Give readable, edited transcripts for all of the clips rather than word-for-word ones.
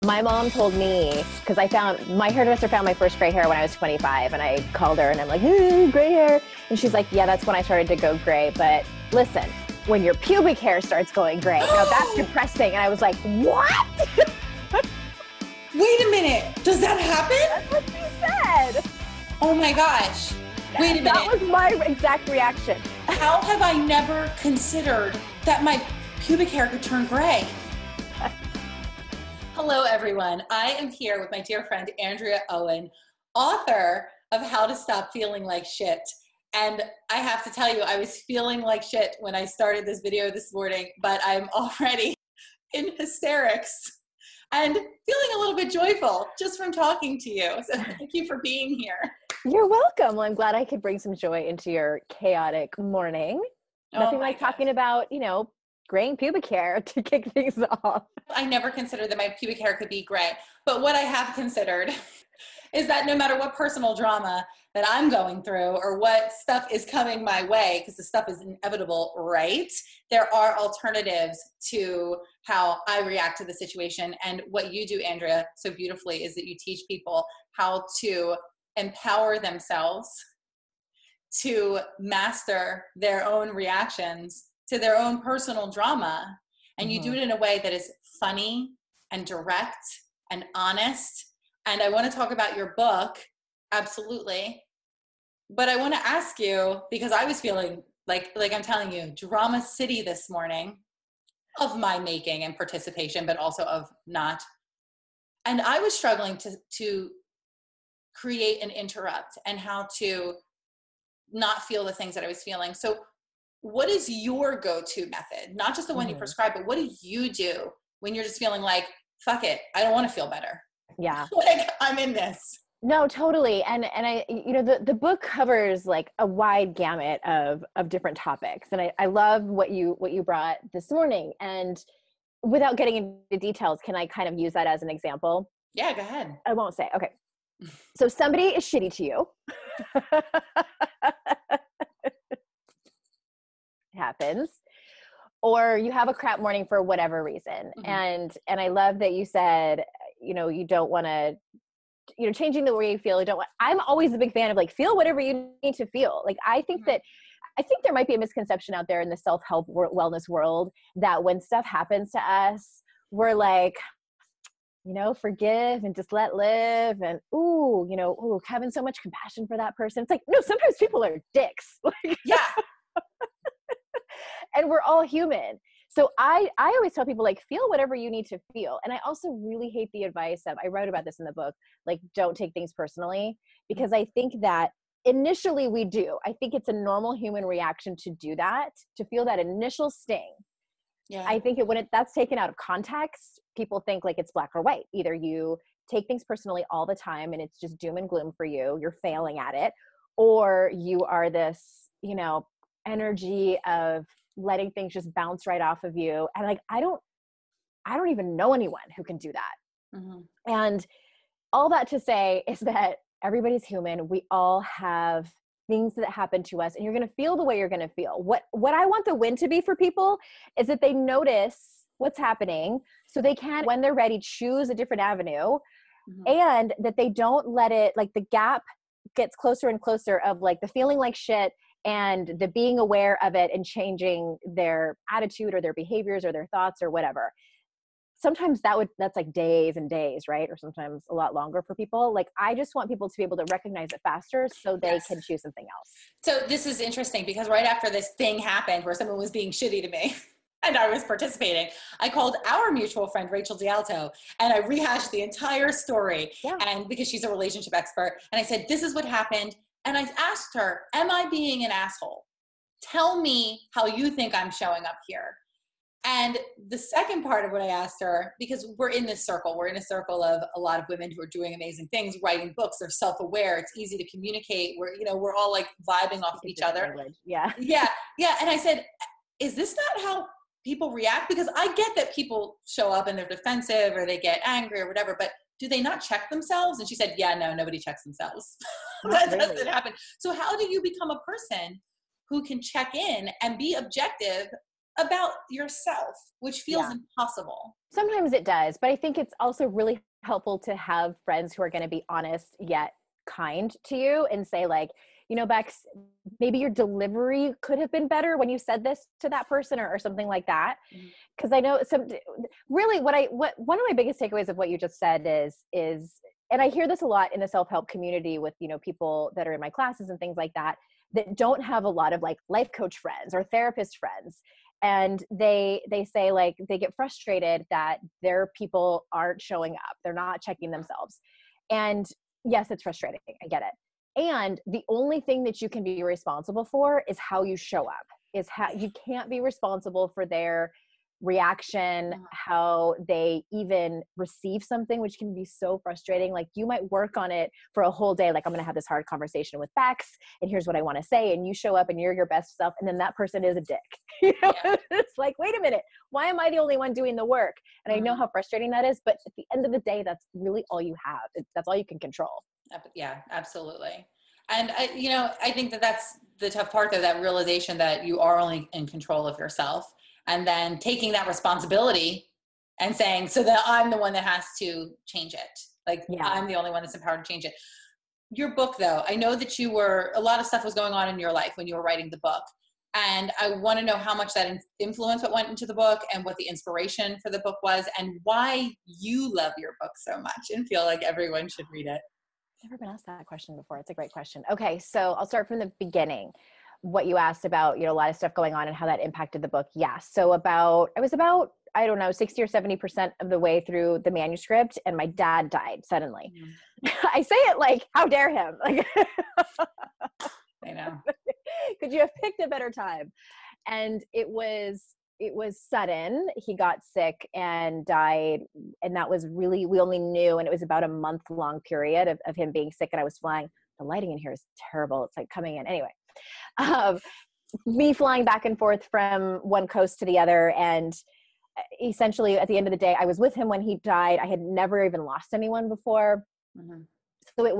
My mom told me, because my hairdresser found my first gray hair when I was 25, and I called her and I'm like, gray hair. And she's like, yeah, that's when I started to go gray. But listen, when your pubic hair starts going gray, now that's depressing. And I was like, what? Wait a minute. Does that happen? That's what she said. Oh my gosh. Wait a minute. That was my exact reaction. How have I never considered that my pubic hair could turn gray? Hello, everyone. I am here with my dear friend, Andrea Owen, author of How to Stop Feeling Like Shit. And I have to tell you, I was feeling like shit when I started this video this morning, but I'm already in hysterics and feeling a little bit joyful just from talking to you. So thank you for being here. You're welcome. Well, I'm glad I could bring some joy into your chaotic morning. Nothing like talking about, graying pubic hair to kick things off. I never considered that my pubic hair could be gray. But what I have considered is that no matter what personal drama that I'm going through or what stuff is coming my way, because the stuff is inevitable, right? There are alternatives to how I react to the situation. And what you do, Andrea, so beautifully is that you teach people how to empower themselves to master their own reactions to their own personal drama. And you do it in a way that is funny and direct and honest. And I want to talk about your book, absolutely. But I want to ask you, because I was feeling like I'm telling you, drama city this morning of my making and participation, but also of not. And I was struggling to create and interrupt and how to not feel the things that I was feeling. So what is your go-to method? Not just the one you prescribe, but what do you do when you're just feeling like, fuck it, I don't want to feel better? Yeah. Like, I'm in this. No, totally. And I, the book covers like a wide gamut of different topics. And I love what you brought this morning. And without getting into details, can I kind of use that as an example? Yeah, go ahead. I won't say. Okay. So somebody is shitty to you. Happens, or you have a crap morning for whatever reason. And I love that you said, you don't want to, changing the way you feel. I'm always a big fan of like, feel whatever you need to feel. Like, I think there might be a misconception out there in the self-help wellness world that when stuff happens to us, we're like, forgive and just let live. And, having so much compassion for that person. It's like, no, sometimes people are dicks. Yeah. And we're all human. So I always tell people, like, feel whatever you need to feel. And I also really hate the advice of, I wrote about this in the book, like, don't take things personally, because I think that initially we do. I think it's a normal human reaction to do that, to feel that initial sting. Yeah. I think when that's taken out of context, people think like it's black or white. Either you take things personally all the time and it's just doom and gloom for you, you're failing at it, or you are this, energy of letting things just bounce right off of you. And like, I don't even know anyone who can do that. And all that to say is that everybody's human. We all have things that happen to us, and you're going to feel the way you're going to feel. What I want the win to be for people is that they notice what's happening so they can, when they're ready, choose a different avenue, and that they don't let it, like, the gap gets closer and closer of like the feeling like shit and the being aware of it and changing their attitude or their behaviors or their thoughts or whatever. Sometimes that's like days and days, right? Or sometimes a lot longer for people. Like, I just want people to be able to recognize it faster so they can choose something else. So this is interesting because right after this thing happened where someone was being shitty to me and I was participating, I called our mutual friend, Rachel D'Alto, and I rehashed the entire story. Yeah. And because she's a relationship expert, and I said, this is what happened. And I asked her, am I being an asshole? Tell me how you think I'm showing up here. And the second part of what I asked her, because we're in a circle of a lot of women who are doing amazing things, writing books, they're self-aware, it's easy to communicate, we're all like vibing off of each other. Yeah. Yeah. Yeah. And I said, is this not how people react? Because I get that people show up and they're defensive or they get angry or whatever, but do they not check themselves? And she said, yeah, no, nobody checks themselves. That doesn't happen. So how do you become a person who can check in and be objective about yourself, which feels Yeah. impossible. Sometimes it does, but I think it's also really helpful to have friends who are going to be honest yet kind to you and say like, you know, Bex, maybe your delivery could have been better when you said this to that person or something like that. Mhm. Cause I know really what one of my biggest takeaways of what you just said is, and I hear this a lot in the self-help community with, you know, people that are in my classes and things like that don't have a lot of like life coach friends or therapist friends. And they say like, they get frustrated that their people aren't showing up. They're not checking themselves. And yes, it's frustrating. I get it. And the only thing that you can be responsible for is how you show up, is how you can't be responsible for their reaction, how they even receive something, which can be so frustrating. Like you might work on it for a whole day. Like I'm going to have this hard conversation with Bex and here's what I want to say. And you show up and you're your best self. And then that person is a dick. You know, yeah. It's like, wait a minute, why am I the only one doing the work? And I know how frustrating that is, but at the end of the day, that's really all you have. That's all you can control. Yeah, absolutely. And I think that that's the tough part though, that realization that you are only in control of yourself. And then taking that responsibility and saying, so that I'm the one that has to change it. Like I'm the only one that's empowered to change it. Your book though, I know that a lot of stuff was going on in your life when you were writing the book. And I want to know how much that influenced what went into the book and what the inspiration for the book was and why you love your book so much and feel like everyone should read it. I've never been asked that question before. It's a great question. Okay. So I'll start from the beginning. What you asked about, you know, a lot of stuff going on and how that impacted the book. Yeah. So I was about, I don't know, 60 or 70% of the way through the manuscript and my dad died suddenly. Mm-hmm. I say it like, how dare him? Like, I know. Could you have picked a better time? And it was sudden. He got sick and died. And that was really, we only knew, and it was about a month-long period of him being sick. And I was flying. The lighting in here is terrible. It's like coming in. Anyway, me flying back and forth from one coast to the other. And essentially at the end of the day, I was with him when he died. I had never even lost anyone before. Mm-hmm. So it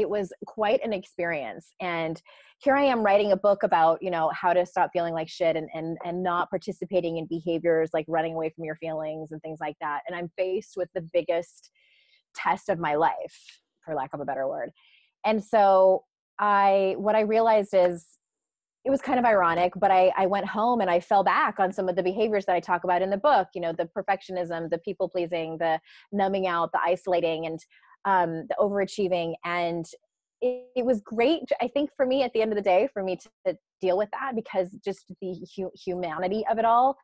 was quite an experience. And here I am writing a book about, you know, how to stop feeling like shit and not participating in behaviors like running away from your feelings and things like that. And I'm faced with the biggest test of my life, for lack of a better word. And so what I realized is it was kind of ironic, but I went home and I fell back on some of the behaviors that I talk about in the book, you know, the perfectionism, the people pleasing, the numbing out, the isolating, and the overachieving. And it was great, I think, for me at the end of the day, for me to deal with that, because just the humanity of it all.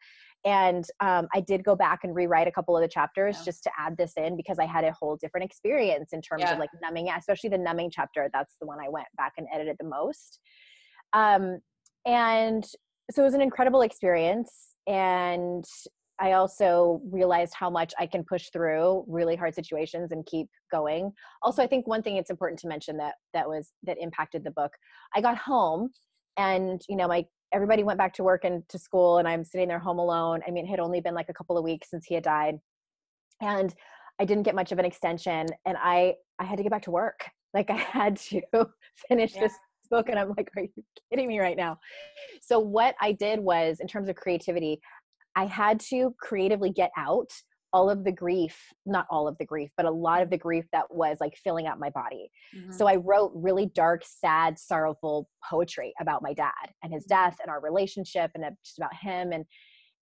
And I did go back and rewrite a couple of the chapters just to add this in, because I had a whole different experience in terms of like numbing, especially the numbing chapter. That's the one I went back and edited the most. And so it was an incredible experience. And I also realized how much I can push through really hard situations and keep going. Also, I think one thing it's important to mention that impacted the book. I got home and, you know, everybody went back to work and to school, and I'm sitting there home alone. I mean, it had only been like a couple of weeks since he had died, and I didn't get much of an extension, and I had to get back to work. Like I had to finish this book, and I'm like, are you kidding me right now? So what I did was, in terms of creativity, I had to creatively get out all of the grief, not all of the grief, but a lot of the grief that was like filling up my body. Mm-hmm. So I wrote really dark, sad, sorrowful poetry about my dad and his death and our relationship and just about him.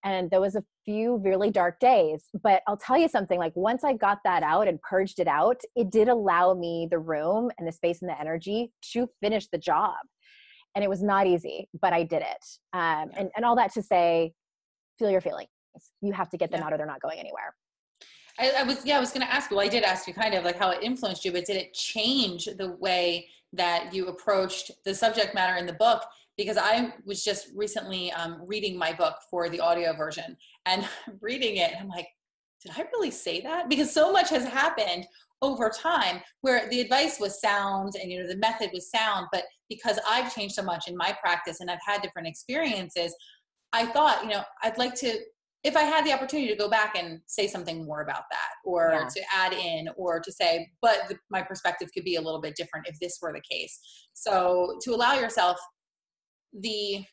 And there was a few really dark days, but I'll tell you something, like once I got that out and purged it out, it did allow me the room and the space and the energy to finish the job. And it was not easy, but I did it. And all that to say, feel your feelings. You have to get them out or they're not going anywhere. I was going to ask you, well, I did ask you kind of like how it influenced you, but did it change the way that you approached the subject matter in the book? Because I was just recently reading my book for the audio version and reading it. And I'm like, did I really say that? Because so much has happened over time where the advice was sound and, you know, the method was sound, but because I've changed so much in my practice and I've had different experiences, I thought, you know, I'd like to, if I had the opportunity to go back and say something more about that, or to add in, or to say, but my perspective could be a little bit different if this were the case. So to allow yourself if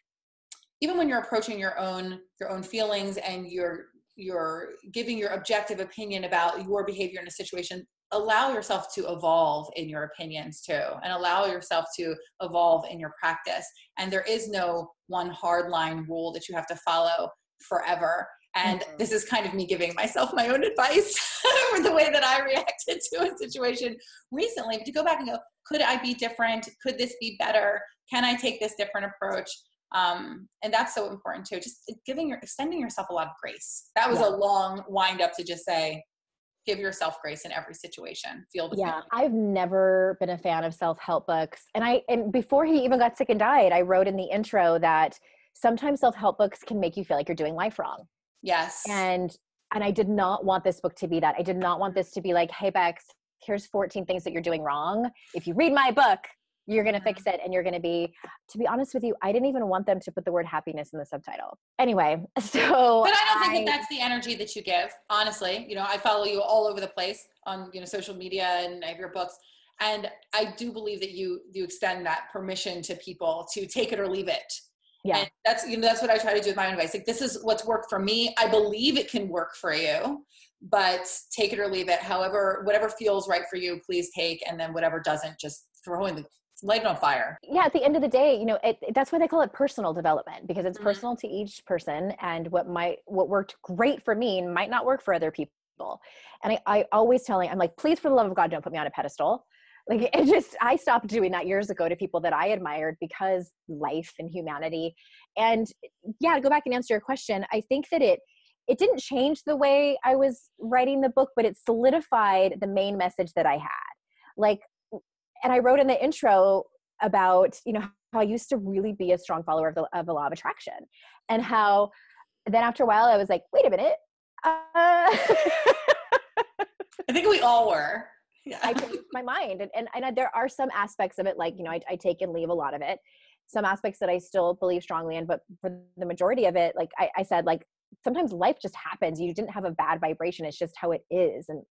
even when you're approaching your own feelings and you're giving your objective opinion about your behavior in a situation, allow yourself to evolve in your opinions too, and allow yourself to evolve in your practice. And there is no one hard line rule that you have to follow forever. And this is kind of me giving myself my own advice for the way that I reacted to a situation recently, but to go back and go, could I be different? Could this be better? Can I take this different approach? And that's so important too. Just extending yourself a lot of grace. That was a long wind up to just say, give yourself grace in every situation. Feel the feeling. I've never been a fan of self-help books. And before he even got sick and died, I wrote in the intro that sometimes self-help books can make you feel like you're doing life wrong. Yes. And I did not want this book to be that. I did not want this to be like, hey, Bex, here's 14 things that you're doing wrong. If you read my book, you're going to fix it. And you're going to be honest with you, I didn't even want them to put the word happiness in the subtitle. Anyway, so. But I don't think that's the energy that you give, honestly. I follow you all over the place on, social media, and I have your books. And I do believe that you extend that permission to people to take it or leave it. Yeah. And that's what I try to do with my own advice. Like, this is what's worked for me. I believe it can work for you, but take it or leave it. However, whatever feels right for you, please take. And then whatever doesn't, just light it on fire. Yeah. At the end of the day, that's why they call it personal development, because it's personal to each person, and what worked great for me might not work for other people. And I always I'm like, please, for the love of God, don't put me on a pedestal. Like, I stopped doing that years ago to people that I admired, because life and humanity. And to go back and answer your question, I think that it didn't change the way I was writing the book, but it solidified the main message that I had. And I wrote in the intro about, how I used to really be a strong follower of the law of attraction, and how then after a while I was like, wait a minute. I think we all were. Yeah. I changed my mind. And there are some aspects of it, like, I take and leave a lot of it. Some aspects that I still believe strongly in, but for the majority of it, like I said, like, sometimes life just happens. You didn't have a bad vibration. It's just how it is. And,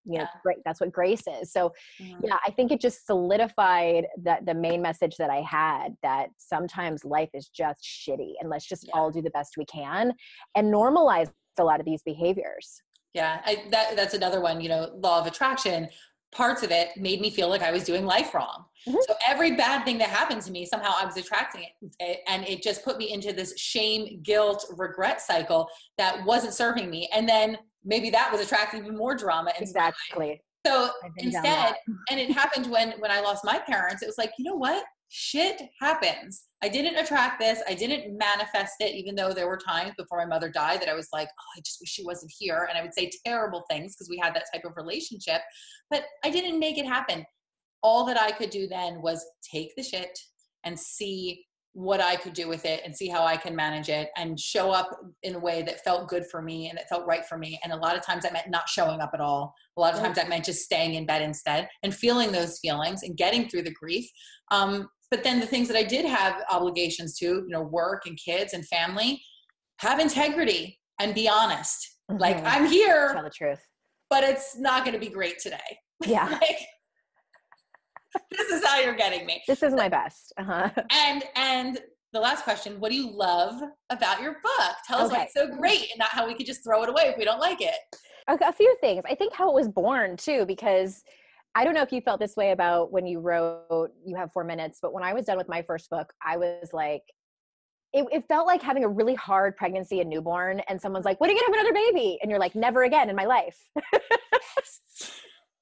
great. That's what grace is. So I think it just solidified the main message that I had, that sometimes life is just shitty, and let's just all do the best we can and normalize a lot of these behaviors. Yeah. That's another one, law of attraction. Parts of it made me feel like I was doing life wrong. So every bad thing that happened to me, somehow I was attracting it. And it just put me into this shame, guilt, regret cycle that wasn't serving me. And then maybe that was attracting even more drama. Exactly. So instead, and it happened when I lost my parents, it was like, you know what? Shit happens. I didn't attract this. I didn't manifest it, even though there were times before my mother died that I was like, oh, I just wish she wasn't here. And I would say terrible things because we had that type of relationship, but I didn't make it happen. All that I could do then was take the shit and see what I could do with it and see how I can manage it and show up in a way that felt good for me and that felt right for me. And a lot of times that meant not showing up at all. A lot of times that meant just staying in bed instead and feeling those feelings and getting through the grief. But then the things that I did have obligations to, work and kids and family, have integrity and be honest. Like, I'm here, tell the truth, but it's not going to be great today. Yeah. This is how you're getting me. This is my best. And the last question, what do you love about your book? Tell us what's so great, and not how we could just throw it away if we don't like it. A few things. I think how it was born too, because I don't know if you felt this way about when you wrote You Have 4 Minutes, but when I was done with my first book, I was like, it felt like having a really hard pregnancy and newborn, and someone's like, when are you gonna have another baby? And you're like, never again in my life.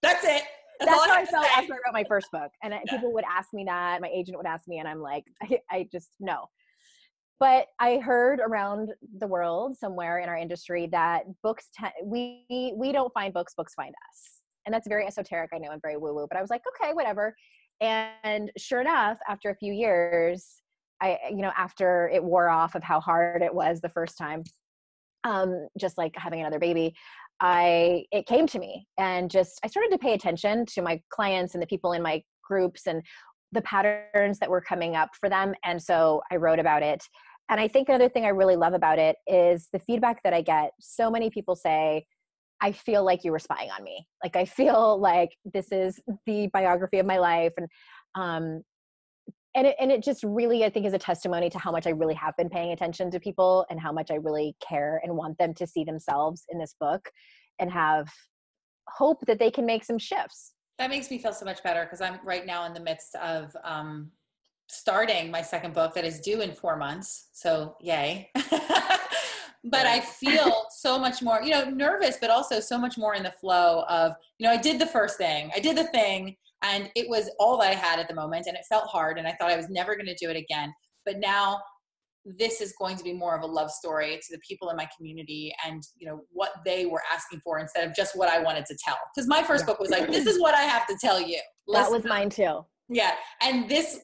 That's it. That's how I felt after I wrote my first book. And people would ask me that, my agent would ask me, and I'm like, I just, no. But I heard around the world somewhere in our industry that books, we don't find books, books find us. And that's very esoteric, I know, and very woo-woo, but I was like, okay, whatever. And sure enough, after a few years, after it wore off of how hard it was the first time, just like having another baby, it came to me, and I started to pay attention to my clients and the people in my groups and the patterns that were coming up for them. And so I wrote about it. And I think another thing I really love about it is the feedback that I get. So many people say, I feel like you were spying on me. Like, I feel like this is the biography of my life. And And it just really, I think, is a testimony to how much I really have been paying attention to people and how much I really care and want them to see themselves in this book and have hope that they can make some shifts. That makes me feel so much better because I'm right now in the midst of starting my second book that is due in 4 months. So yay. But I feel so much more, nervous, but also so much more in the flow of, I did the first thing. I did the thing and it was all that I had at the moment and it felt hard and I thought I was never going to do it again. But now this is going to be more of a love story to the people in my community and, what they were asking for instead of just what I wanted to tell. Because my first book was like, this is what I have to tell you. That was mine too. Yeah. And this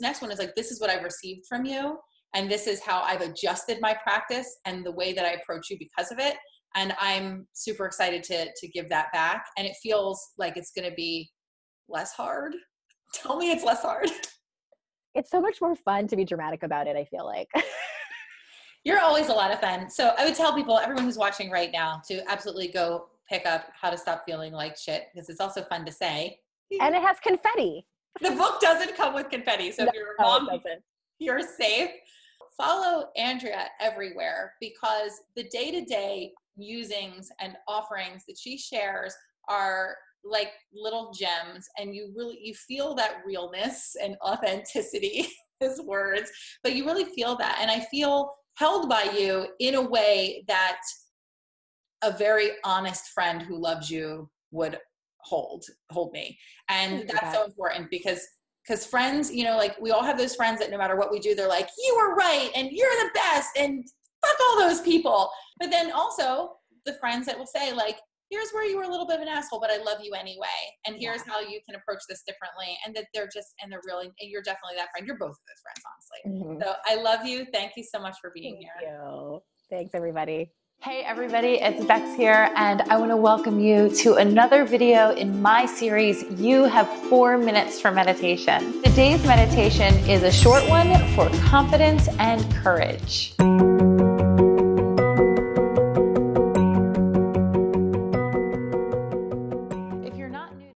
next one is like, this is what I've received from you. And this is how I've adjusted my practice and the way that I approach you because of it. And I'm super excited to give that back. And it feels like it's going to be less hard. Tell me it's less hard. It's so much more fun to be dramatic about it, I feel like. You're always a lot of fun. So I would tell people, everyone who's watching right now, to absolutely go pick up How to Stop Feeling Like Shit, because it's also fun to say. And it has confetti. The book doesn't come with confetti. So if you're a mom, you're safe. Follow Andrea everywhere because the day-to-day musings and offerings that she shares are like little gems, and you feel that realness and authenticity, his words, but you really feel that. And I feel held by you in a way that a very honest friend who loves you would hold me. And that's so important because friends, like we all have those friends that no matter what we do, they're like, you were right and you're the best and fuck all those people. But then also the friends that will say like, here's where you were a little bit of an asshole, but I love you anyway. And here's how you can approach this differently. And that they're really, and you're definitely that friend. You're both of those friends, honestly. Mm-hmm. So I love you. Thank you so much for being here. Thank you. Thanks, everybody. Hey everybody, it's Bex here, and I want to welcome you to another video in my series, You Have 4 Minutes for Meditation. Today's meditation is a short one for confidence and courage.